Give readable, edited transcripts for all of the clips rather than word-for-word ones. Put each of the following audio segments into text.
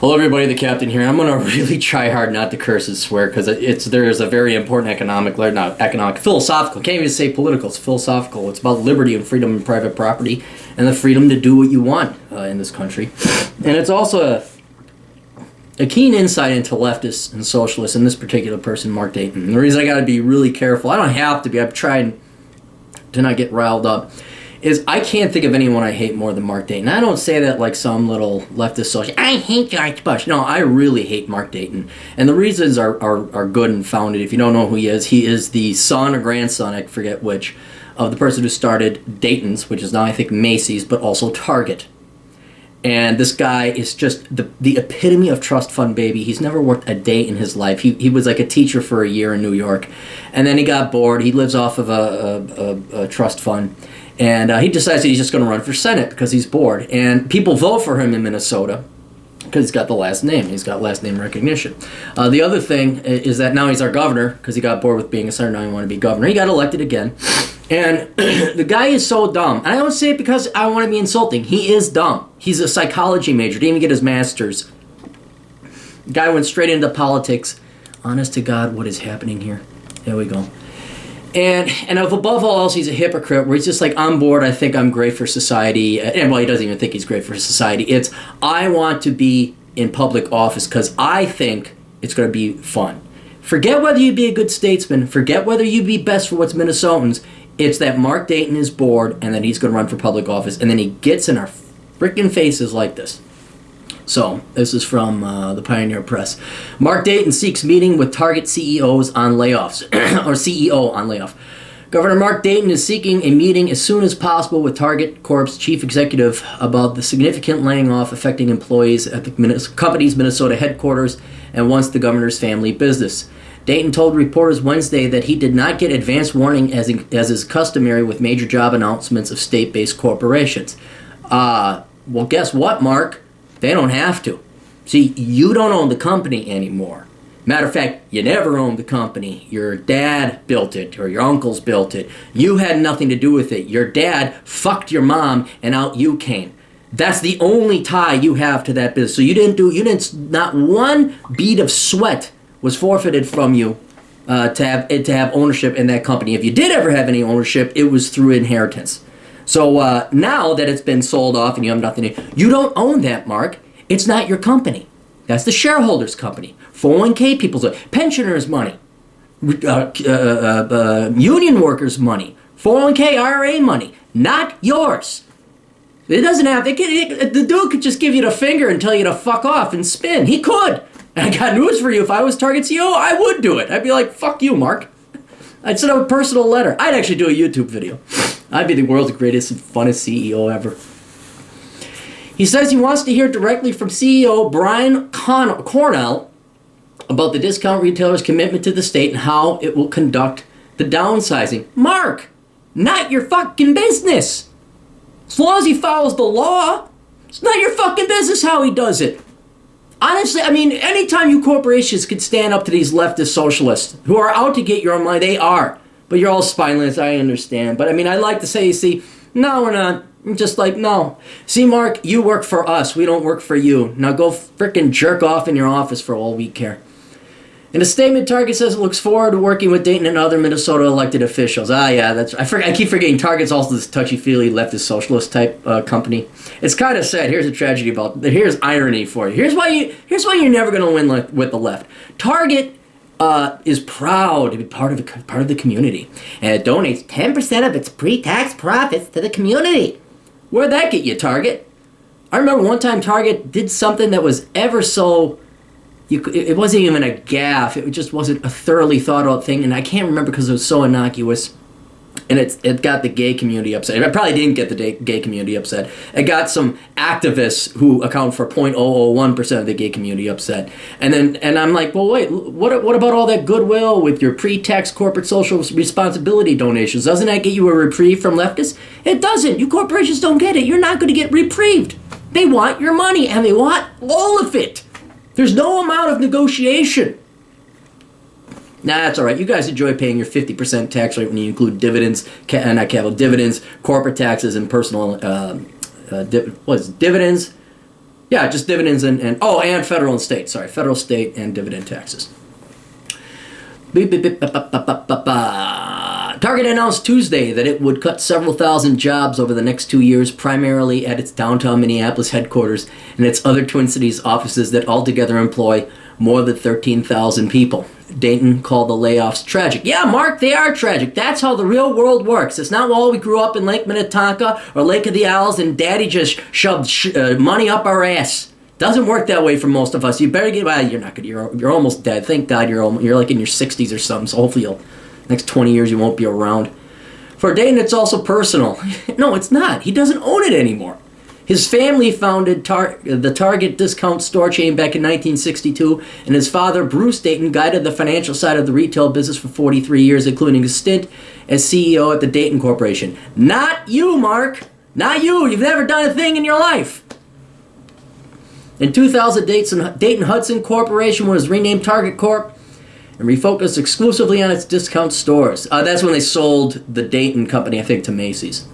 Hello everybody, the Captain here. I'm going to really try hard not to curse and swear because there is a very important philosophical, can't even say political, it's philosophical. It's about liberty and freedom and private property and the freedom to do what you want in this country. And it's also a keen insight into leftists and socialists, and this particular person, Mark Dayton. And the reason I got to be really careful, I don't have to be, I've tried to not get riled up, is I can't think of anyone I hate more than Mark Dayton. I don't say that like some little leftist socialist. I hate George Bush. No, I really hate Mark Dayton. And the reasons are good and founded. If you don't know who he is the son or grandson, I forget which, of the person who started Dayton's, which is now I think Macy's, but also Target. And this guy is just the epitome of trust fund baby. He's never worked a day in his life. He was like a teacher for a year in New York. And then he got bored. He lives off of a trust fund. And he decides that he's just going to run for Senate because he's bored. And people vote for him in Minnesota because he's got the last name. He's got last name recognition. The other thing is that now he's our governor because he got bored with being a senator. Now he wanted to be governor. He got elected again. And the guy is so dumb. And I don't say it because I want to be insulting. He is dumb. He's a psychology major. Didn't even get his master's. The guy went straight into politics. Honest to God, what is happening here? There we go. And above all else, he's a hypocrite where he's just like, I'm bored, I think I'm great for society. And well, he doesn't even think he's great for society. It's, I want to be in public office because I think it's going to be fun. Forget whether you'd be a good statesman. Forget whether you'd be best for what's Minnesotans. It's that Mark Dayton is bored and that he's going to run for public office. And then he gets in our freaking faces like this. So, this is from the Pioneer Press. Mark Dayton seeks meeting with Target CEOs on layoffs, or CEO on layoff. Governor Mark Dayton is seeking a meeting as soon as possible with Target Corp's chief executive about the significant laying off affecting employees at the company's Minnesota headquarters and once the governor's family business. Dayton told reporters Wednesday that he did not get advance warning as is customary with major job announcements of state-based corporations. Well, guess what, Mark? They don't have to. See, you don't own the company anymore. Matter of fact, you never owned the company. Your dad built it, or your uncles built it. You had nothing to do with it. Your dad fucked your mom, and out you came. That's the only tie you have to that business. So not one bead of sweat was forfeited from you to have ownership in that company. If you did ever have any ownership, it was through inheritance. So now that it's been sold off and you have nothing to, you don't own that, Mark. It's not your company. That's the shareholders' company. 401k people's money, pensioners' money, union workers' money, 401k IRA money, not yours. It doesn't have. The dude could just give you the finger and tell you to fuck off and spin. He could. And I got news for you. If I was Target CEO, I would do it. I'd be like, fuck you, Mark. I'd send him a personal letter. I'd actually do a YouTube video. I'd be the world's greatest and funnest CEO ever. He says he wants to hear directly from CEO Brian Cornell about the discount retailer's commitment to the state and how it will conduct the downsizing. Mark, not your fucking business. As long as he follows the law, it's not your fucking business how he does it. Honestly, I mean, anytime you corporations could stand up to these leftist socialists who are out to get your money, they are. But you're all spineless, I understand. But I mean, I like to say, see, no, we're not. I'm just like, no. See, Mark, you work for us. We don't work for you. Now go frickin' jerk off in your office for all we care. In a statement, Target says it looks forward to working with Dayton and other Minnesota elected officials. Yeah, I keep forgetting Target's also this touchy-feely leftist socialist type company. It's kind of sad. Here's a tragedy here's irony for you. Here's why you're never going to win with the left. Target is proud to be part of the community, and it donates 10% of its pre-tax profits to the community. Where'd that get you, Target? I remember one time Target did something that was ever so. It wasn't even a gaffe. It just wasn't a thoroughly thought out thing, and I can't remember because it was so innocuous. And it got the gay community upset. It probably didn't get the gay community upset. It got some activists who account for 0.001% of the gay community upset. And I'm like, well, wait, what about all that goodwill with your pre-tax corporate social responsibility donations? Doesn't that get you a reprieve from leftists? It doesn't. You corporations don't get it. You're not going to get reprieved. They want your money, and they want all of it. There's no amount of negotiation. Nah, that's all right. You guys enjoy paying your 50% tax rate when you include dividends, not capital dividends, corporate taxes, and personal dividends. Yeah, just dividends and federal and state. Sorry, federal, state, and dividend taxes. Target announced Tuesday that it would cut several thousand jobs over the next 2 years, primarily at its downtown Minneapolis headquarters and its other Twin Cities offices that altogether employ more than 13,000 people. Dayton called the layoffs tragic. Yeah, Mark, they are tragic. That's how the real world works. It's not, well, we grew up in Lake Minnetonka or Lake of the Owls and Daddy just shoved money up our ass. Doesn't work that way for most of us. You better get, well, you're not good. You're almost dead. Thank God you're like in your 60s or something. So hopefully next 20 years you won't be around. For Dayton, it's also personal. No, it's not. He doesn't own it anymore. His family founded the Target discount store chain back in 1962, and his father, Bruce Dayton, guided the financial side of the retail business for 43 years, including a stint as CEO at the Dayton Corporation. Not you, Mark. Not you. You've never done a thing in your life. In 2000, Dayton Hudson Corporation was renamed Target Corp and refocused exclusively on its discount stores. That's when they sold the Dayton company, I think, to Macy's.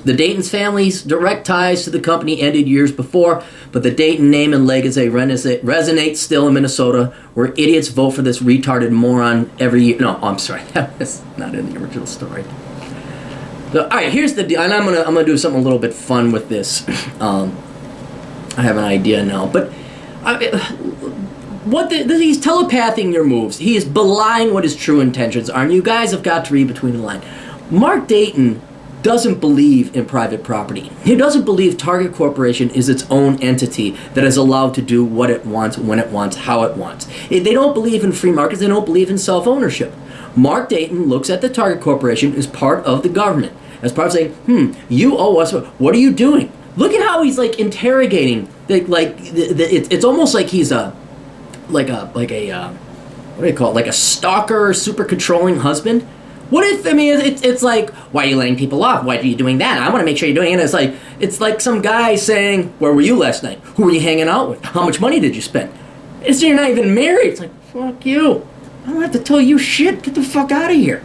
The Dayton's family's direct ties to the company ended years before, but the Dayton name and legacy resonate still in Minnesota, where idiots vote for this retarded moron every year. No, I'm sorry, that's not in the original story. So, all right, here's the deal, and I'm gonna do something a little bit fun with this. I have an idea now, but he's telepathing your moves. He is belying what his true intentions are, and you guys have got to read between the lines. Mark Dayton doesn't believe in private property. He doesn't believe Target Corporation is its own entity that is allowed to do what it wants, when it wants, how it wants. They don't believe in free markets. They don't believe in self-ownership. Mark Dayton looks at the Target Corporation as part of the government, as part of saying, you owe us, what are you doing? Look at how he's like interrogating, it's almost like he's what do you call it, like a stalker, super controlling husband. What if, I mean, it's like, why are you laying people off? Why are you doing that? I want to make sure you're doing it. It's like some guy saying, where were you last night? Who were you hanging out with? How much money did you spend? You're not even married. It's like, fuck you. I don't have to tell you shit. Get the fuck out of here.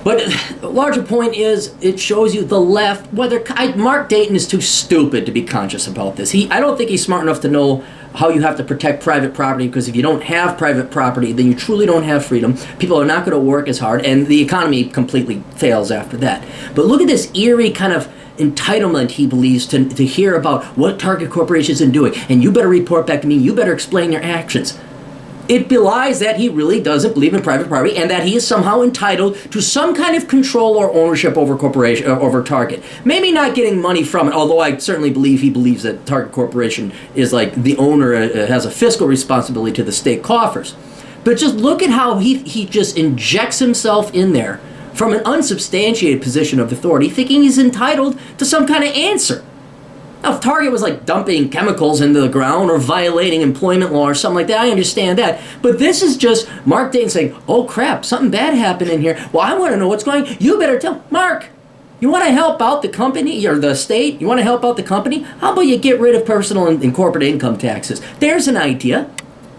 But the larger point is, it shows you the left, Mark Dayton is too stupid to be conscious about this. I don't think he's smart enough to know how you have to protect private property, because if you don't have private property, then you truly don't have freedom. People are not going to work as hard, and the economy completely fails after that. But look at this eerie kind of entitlement he believes to hear about what Target Corporation is doing, and you better report back to me, you better explain your actions. It belies that he really doesn't believe in private property and that he is somehow entitled to some kind of control or ownership over Target. Maybe not getting money from it, although I certainly believe he believes that Target Corporation is like the owner, has a fiscal responsibility to the state coffers. But just look at how he just injects himself in there from an unsubstantiated position of authority, thinking he's entitled to some kind of answer. Now, if Target was like dumping chemicals into the ground or violating employment law or something like that, I understand that. But this is just Mark Dayton saying, oh crap, something bad happened in here. Well, I want to know what's going on. You better tell. Mark, you want to help out the company or the state? You want to help out the company? How about you get rid of personal and corporate income taxes? There's an idea.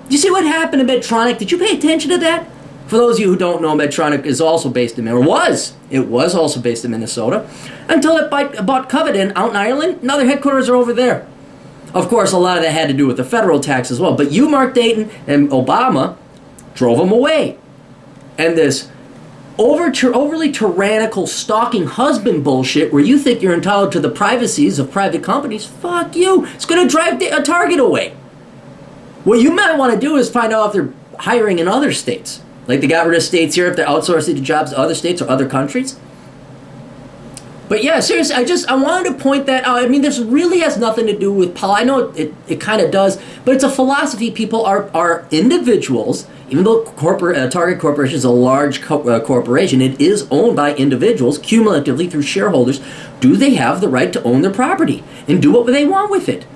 You see what happened to Medtronic? Did you pay attention to that? For those of you who don't know, Medtronic is also based in, it was also based in Minnesota, until it bought Covenant out in Ireland. Now their headquarters are over there. Of course, a lot of that had to do with the federal tax as well. But you, Mark Dayton, and Obama drove them away. And this overly tyrannical stalking husband bullshit where you think you're entitled to the privacies of private companies, fuck you. It's going to drive a Target away. What you might want to do is find out if they're hiring in other states. Like they got rid of states here, if they're outsourcing the jobs to other states or other countries. But yeah, seriously, I wanted to point that out. I mean, this really has nothing to do with politics. I know it kind of does, but it's a philosophy. People are individuals. Even though Target Corporation is a large corporation, it is owned by individuals cumulatively through shareholders. Do they have the right to own their property and do what they want with it?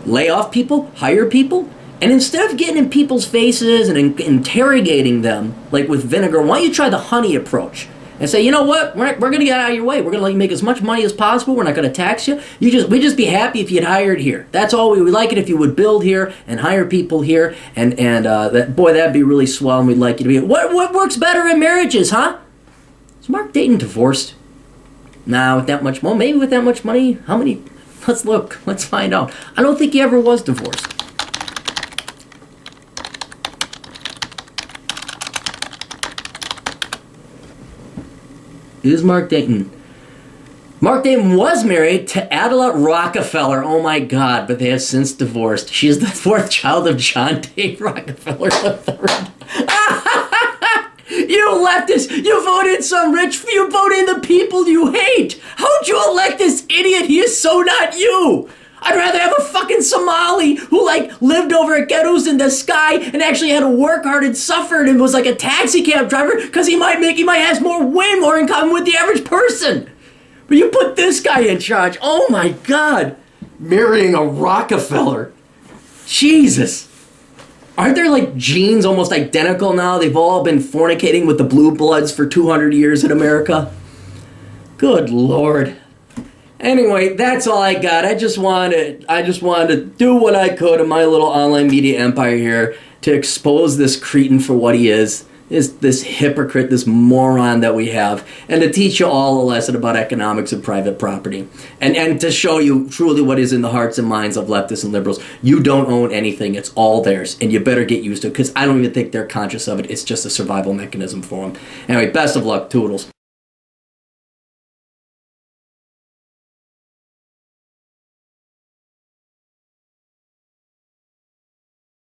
Lay off people, hire people? And instead of getting in people's faces and interrogating them, like with vinegar, why don't you try the honey approach? And say, you know what, we're going to get out of your way. We're going to let you make as much money as possible. We're not going to tax you. We'd just be happy if you'd hired here. That's all. We like it if you would build here and hire people here. And that'd be really swell, and we'd like you to be here. What works better in marriages, huh? Is Mark Dayton divorced? Nah, with that much money, maybe with that much money, how many Let's look. Let's find out. I don't think he ever was divorced. Is Mark Dayton? Mark Dayton was married to Adela Rockefeller. Oh my God, but they have since divorced. She is the fourth child of John Dayton Rockefeller III. You leftists, you voted you voted in the people you hate. How'd you elect this idiot? He is so not you. I'd rather have a fucking Somali who lived over at Ghettos in the Sky and actually had to work hard and suffered and was like a taxi cab driver because he might have way more in common with the average person. But you put this guy in charge. Oh my God. Marrying a Rockefeller. Jesus. Aren't their genes almost identical now? They've all been fornicating with the blue bloods for 200 years in America. Good Lord. Anyway, that's all I got. I just wanted to do what I could in my little online media empire here to expose this cretin for what he is. This hypocrite, this moron that we have, and to teach you all a lesson about economics and private property, and to show you truly what is in the hearts and minds of leftists and liberals. You don't own anything. It's all theirs, and you better get used to it, because I don't even think they're conscious of it. It's just a survival mechanism for them. Anyway, best of luck. Toodles.